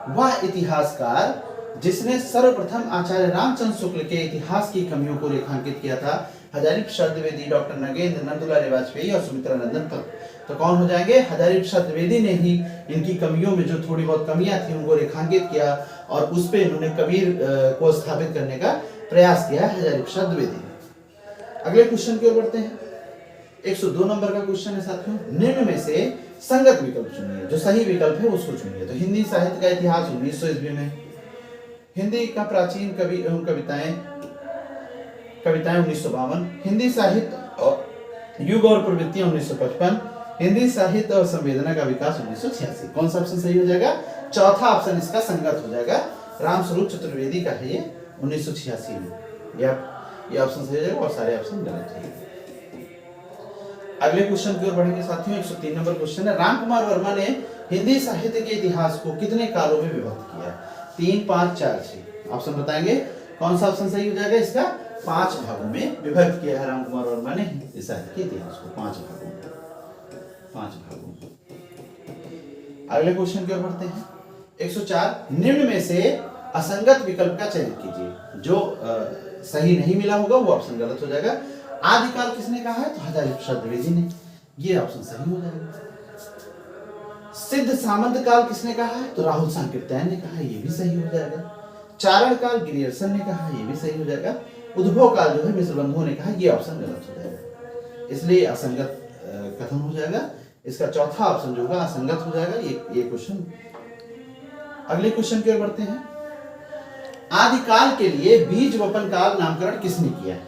वह इतिहासकार जिसने सर्वप्रथम आचार्य रामचंद्र शुक्ल के इतिहास की कमियों को रेखांकित किया था? हजारी प्रसाद द्विवेदी, डॉक्टर नगेंद्र, नंदुलाल वाजपेयी और सुमित्रा नंदन पन्त। तो कौन हो जाएंगे? हजारी प्रसाद द्विवेदी ने ही इनकी कमियों में जो थोड़ी बहुत कमियां थी उनको रेखांकित किया और उस पे इन्होंने कबीर को स्थापित करने का प्रयास किया हजारी प्रसाद द्विवेदी ने। अगले क्वेश्चन की ओर बढ़ते हैं। 102 नंबर का क्वेश्चन है साथियों, निम्न में से संगत विकल्प चुनिए, जो सही विकल्प है उसको चुनिए। तो हिंदी साहित्य का इतिहास 1900 ईस्वी में, हिंदी का प्राचीन कवि एवं कविताएं 1952, हिंदी साहित्य और युग और प्रवृत्तियां 1955, हिंदी साहित्य और संवेदना का विकास 1986। कौन सा ऑप्शन सही हो जाएगा? चौथा ऑप्शन इसका संगत हो जाएगा, रामस्वरूप चतुर्वेदी का है ये 1986 में। ये ऑप्शन सही हो जाएगा और सारे ऑप्शन गलत है। अगले क्वेश्चन की ओर बढ़ेंगे साथियों। 103 नंबर क्वेश्चन है, रामकुमार वर्मा ने हिंदी साहित्य के इतिहास को कितने कालों में विभक्त किया? 3, 5, 4, 6। ऑप्शन बताएंगे कौन सा ऑप्शन सही हो जाएगा? इसका 5 भागों में विभक्त किया है रामकुमार वर्मा ने हिंदी साहित्य के इतिहास को, 5 भागों में। अगले क्वेश्चन की ओर बढ़ते हैं। 104, निम्न में से असंगत विकल्प का चयन कीजिए। जो सही नहीं मिला होगा वो ऑप्शन गलत हो जाएगा। आदिकाल किसने कहा है? तो हजारी प्रसाद द्विवेदी ने, ये ऑप्शन सही हो जाएगा। सिद्ध सामंत काल किसने कहा है? तो राहुल सांकृत्यायन ने कहा है, ये भी सही हो जाएगा। चारण काल गिरियर्सन ने कहा, ये भी सही हो जाएगा। उद्भव काल जो है मिश्र बंधुओं ने कहा, ये ऑप्शन गलत हो जाएगा, इसलिए असंगत खत्म हो जाएगा। इसका चौथा ऑप्शन जो होगा असंगत हो जाएगा। ये क्वेश्चन। अगले क्वेश्चन की ओर बढ़ते हैं। आदिकाल के लिए बीज वपन काल नामकरण किसने किया है?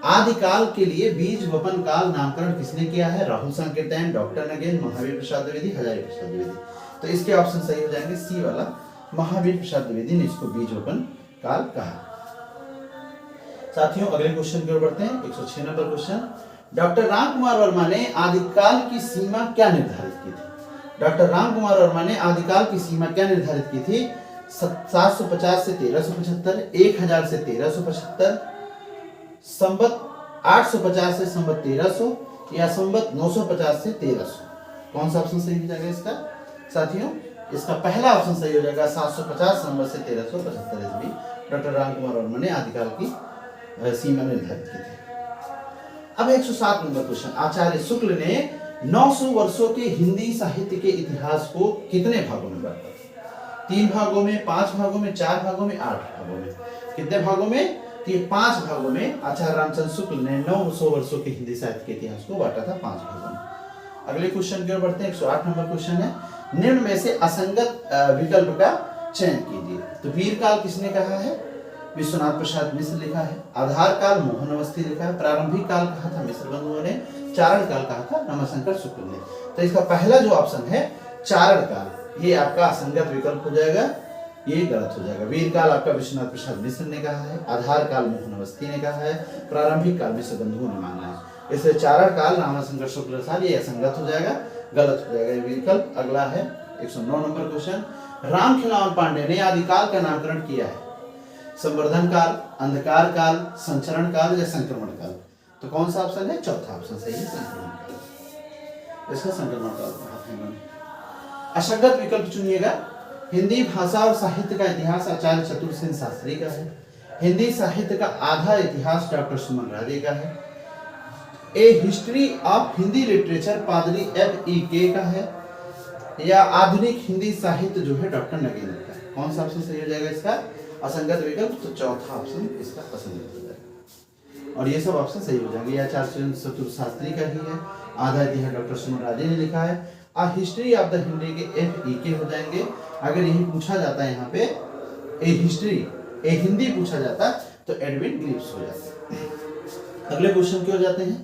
आदिकाल के लिए बीज वपन काल नामकरण किसने किया है? राहुल सांकृत्यायन, डॉक्टर नगेंद्र, महावीर प्रसाद द्विवेदी, हजारी प्रसाद द्विवेदी। तो इसके ऑप्शन सही हो जाएंगे, सी वाला, महावीर प्रसाद द्विवेदी ने इसको बीज वपन काल कहा। साथियों अगले क्वेश्चन की ओर बढ़ते हैं। 106 number question, doctor Ramkumar Verma ने आदिकाल की सीमा क्या निर्धारित की थी? डॉक्टर रामकुमार वर्मा ने आदिकाल की सीमा क्या निर्धारित की थी? 750 से 1375, 1000 से 1375, संवत 850 से संवत 1300 या संवत 950 से 1300। कौन सा ऑप्शन सही हो जाएगा इसका? साथियों इसका पहला ऑप्शन सही हो जाएगा, 750 संवत से 1375 ईस्वी डॉक्टर रामकुमार वर्मा ने आदिकाल की सीमा निर्धारित की थी। अब 107 नंबर क्वेश्चन, आचार्य शुक्ल ने 900 वर्षों के हिंदी साहित्य के इतिहास को कितने भागों में बांटा? 3 भागों में, 5 भागों में, 4 भागों में, 8 भागों में। कितने भागों में? 5 भागों में आचार्य रामचंद्र शुक्ल ने 900 वर्षों के हिंदी साहित्य के इतिहास को बांटा था 5 भागों में। अगले क्वेश्चन की ओर बढ़ते हैं। 108 नंबर क्वेश्चन है, निम्न में से असंगत विकल्प का चयन कीजिए। तो वीर काल किसने कहा है? विश्वनाथ प्रसाद मिश्र लिखा है। आधार काल मोहन अवस्थी लिखा है। प्रारंभिक काल कहा था मिश्र बंधुओं ने। चारण काल कहा था रमाशंकर शुक्ल ने। तो इसका पहला जो ऑप्शन है चारण काल, ये आपका असंगत विकल्प हो जाएगा, ये गलत हो जाएगा। वीर काल आपका विश्वनाथ प्रसाद मिश्र ने कहा है। आधार काल मोहन अवस्थी ने कहा है। प्रारंभिक काल मिश्र बंधुओं ने माना है। इसलिए चारण काल रमाशंकर शुक्ल साल ये असंगत हो जाएगा, गलत हो जाएगा ये विकल्प। अगला है 109 नंबर क्वेश्चन, राम खिलावन पांडे ने आदिकाल का नामकरण किया है। संवर्धन काल, अंधकार काल, संचरण काल या संक्रमण काल? तो कौन सा ऑप्शन है? चौथा ऑप्शन सही है, संक्रमण काल। इसका संक्रमण काल कहा था इन्होंने। असंगत विकल्प चुनिएगा। हिंदी भाषा और साहित्य का इतिहास आचार्य चतुरसेन शास्त्री का है। हिंदी साहित्य का आधा इतिहास डॉक्टर सुमन राजे का है। ए हिस्ट्री ऑफ हिंदी लिटरेचर पादरी FEK का है। या आधुनिक हिंदी साहित्य जो है डॉक्टर नगेंद्र का है। कौन सा ऑप्शन सही हो जाएगा इसका? असंगत विकल्प, तो चौथा ऑप्शन इसका असंगत हो जाएगा और ये सब ऑप्शन सही हो जाएंगे। या आचार्य चतुर शास्त्री का ही है, आधा इतिहास डॉक्टर सुमन राजे ने लिखा है। आ हिस्ट्री ऑफ द हिंदी के FEK हो जाएंगे। अगर यही पूछा जाता है यहाँ पे ए हिस्ट्री ए हिंदी पूछा जाता तो एडविन ग्रीव्स हो जाता। अगले क्वेश्चन की ओर जाते हैं।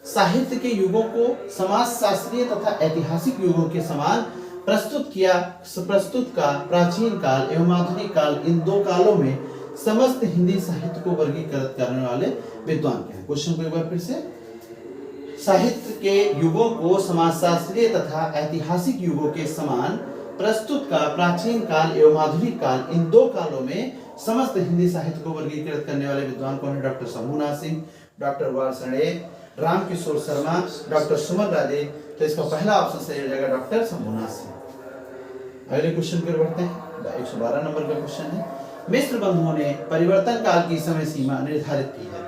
साहित्य के युगों को समाज शास्त्रीय तथा ऐतिहासिक युगों के समान प्रस्तुत का प्राचीन काल एवं आधुनिक काल, इन दो कालों में समस्त हिंदी साहित्य को वर्गीकृत करने वाले विद्वान क्या हैं? क्वेश्चन को एक बार फिर से। साहित्य के युगों को समाजशास्त्रीय तथा ऐतिहासिक युगों के समान प्रस्तुत का प्राचीन काल एवं आधुनिक काल, इन दो कालों में समस्त हिंदी साहित्य को वर्गीकृत करने वाले विद्वान कौन है? Doctor Shambhunath Singh, doctor Warsane, Ramkishore Sharma, doctor Suman Raje. तो इसका पहला ऑप्शन सही हो जाएगा डॉक्टर शंभूनाथ सिंह। अगले क्वेश्चन की ओर बढ़ते हैं। 112 नंबर का क्वेश्चन है। मिस्र बंधुओं ने परिवर्तन काल की समय सीमा निर्धारित की है।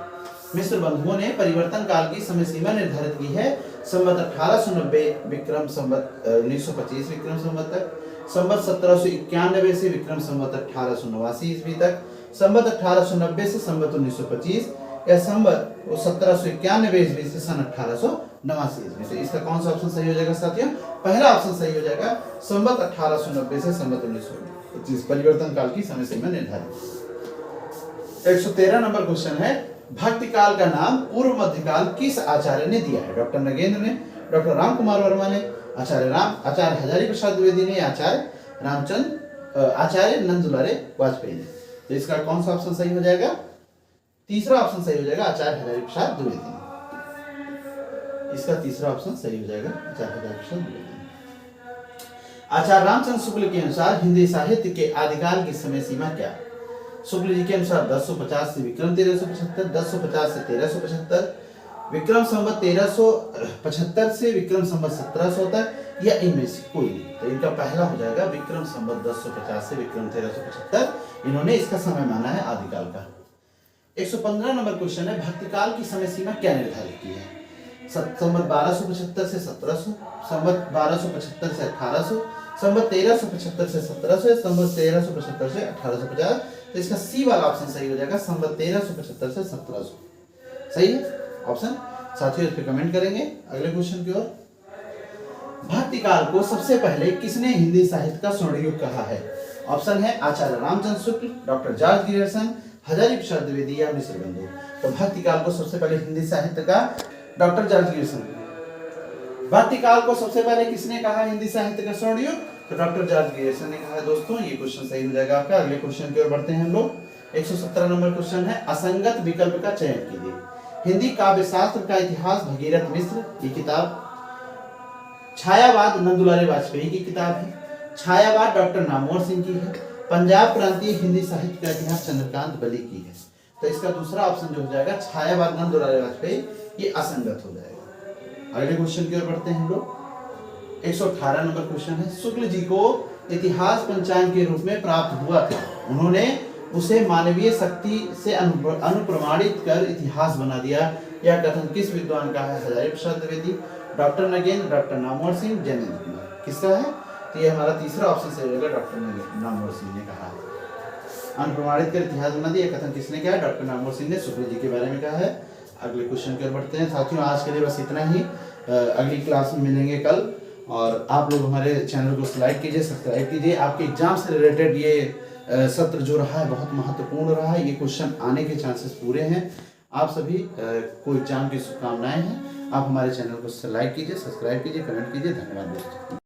मिस्र बंधुओं ने परिवर्तन काल की समय सीमा निर्धारित की है। संवत 1890 विक्रम संवत 1925 विक्रम संवत तक, संवत 1791 से विक्रम संवत 1889 ईस्वी तक, संवत 1890 से संवत 1925 या संवत 1791 ईस्वी से सन 1889 ईस्वी। तो इसका कौन सा ऑप्शन सही हो जाएगा साथियों? पहला ऑप्शन सही हो जाएगा, संवत 1890 से संवत 1925 परिवर्तन काल की समय सीमा निर्धारित। 113 नंबर क्वेश्चन है। भक्ति काल का नाम पूर्व मध्यकाल किस आचार्य ने दिया है? डॉक्टर नगेंद्र ने, डॉक्टर राम कुमार वर्मा ने, आचार्य हजारी प्रसाद द्विवेदी ने, आचार्य नंदुलारे वाजपेयी ने। तो इसका कौन सा ऑप्शन सही हो जाएगा? तीसरा ऑप्शन सही हो जाएगा, आचार्य हजारी प्रसाद द्विवेदी। इसका तीसरा ऑप्शन सही हो जाएगा, आचार्य हजारी प्रसाद द्विवेदी। आचार्य रामचंद्र शुक्ल के अनुसार हिंदी साहित्य के आदिकाल की समय सीमा क्या है? शुक्ल जी के अनुसार 1050 से विक्रम 1375, 1050 से 1375, विक्रम संवत 1375 से विक्रम संवत 1700 तक, या इनमें से कोई नहीं। तो इनका पहला हो जाएगा विक्रम संवत 1050 से विक्रम 1375। इन्होंने इसका समय माना है आदिकाल का। 115 नंबर क्वेश्चन है। भक्ति काल की समय सीमा क्या निर्धारित की है? संवत 1275 से 1700, संवत 1275 से 1800, संवत 1375 से 1700, संवत 1375 से 1850। तो इसका सी वाला ऑप्शन सही हो जाएगा, संवत 1375 से 1700। सही है ऑप्शन? साथियों इस पे कमेंट करेंगे। अगले क्वेश्चन की ओर। भक्ति काल को सबसे पहले किसने हिंदी साहित्य का स्वर्ण युग कहा है? ऑप्शन है आचार्य Ramchandra Shukla, doctor George Grierson, Hazari Prasad Dwivedi या मिस्र बंधु। तो भक्ति काल को सबसे पहले हिंदी साहित्य का डॉक्टर जॉर्ज ग्रियर्सन। भक्ति काल को सबसे पहले किसने कहा हिंदी साहित्य का स्वर्ण युग? तो डॉक्टर जॉर्ज ग्रियर्सन ने कहा है। दोस्तों ये क्वेश्चन सही हो जाएगा आपका। अगले क्वेश्चन की ओर बढ़ते हैं हम लोग। 117 नंबर क्वेश्चन है। असंगत विकल्प का चयन कीजिए। हिंदी काव्य शास्त्र का इतिहास भगीरथ मिश्र की किताब, छायावाद नंदुलारे वाजपेयी की किताब है, छायावाद डॉक्टर नामवर सिंह की है, पंजाब प्रांतीय हिंदी साहित्य का इतिहास चंद्रकांत बली की है। तो इसका दूसरा ऑप्शन जो हो जाएगा छायावाद नंदुलारे वाजपेयी, ये असंगत हो जाएगा। अगले क्वेश्चन की ओर बढ़ते हैं हम लोग। 118 नंबर क्वेश्चन है। शुक्ल जी को इतिहास पंचांग के रूप में प्राप्त हुआ था। उन्होंने उसे मानवीय शक्ति से अनुप्रमाणित कर इतिहास बना दिया। यह कथन किस विद्वान का है? Hazari Prasad Dwivedi, doctor Nagendra, doctor Namvar Singh, Jayendra Kumar. किसका है? तो ये हमारा तीसरा ऑप्शन सही होगा, डॉक्टर नामवर सिंह ने कहा है। अनुप्रमाणित कर इतिहास बना दिया, कथन किसने कहा है? डॉक्टर नामवर सिंह ने शुक्ल जी के बारे में कहा है। अगले क्वेश्चन की ओर बढ़ते हैं। साथियों आज के लिए बस इतना ही। अगली क्लास में मिलेंगे कल। और आप लोग हमारे चैनल को लाइक कीजिए, सब्सक्राइब कीजिए। आपके एग्जाम से रिलेटेड ये सत्र जो रहा है बहुत महत्वपूर्ण रहा है। ये क्वेश्चन आने के चांसेस पूरे हैं। आप सभी को एग्जाम की शुभकामनाएं हैं। आप हमारे चैनल को लाइक कीजिए, सब्सक्राइब कीजिए, कमेंट कीजिए। धन्यवाद दोस्तों।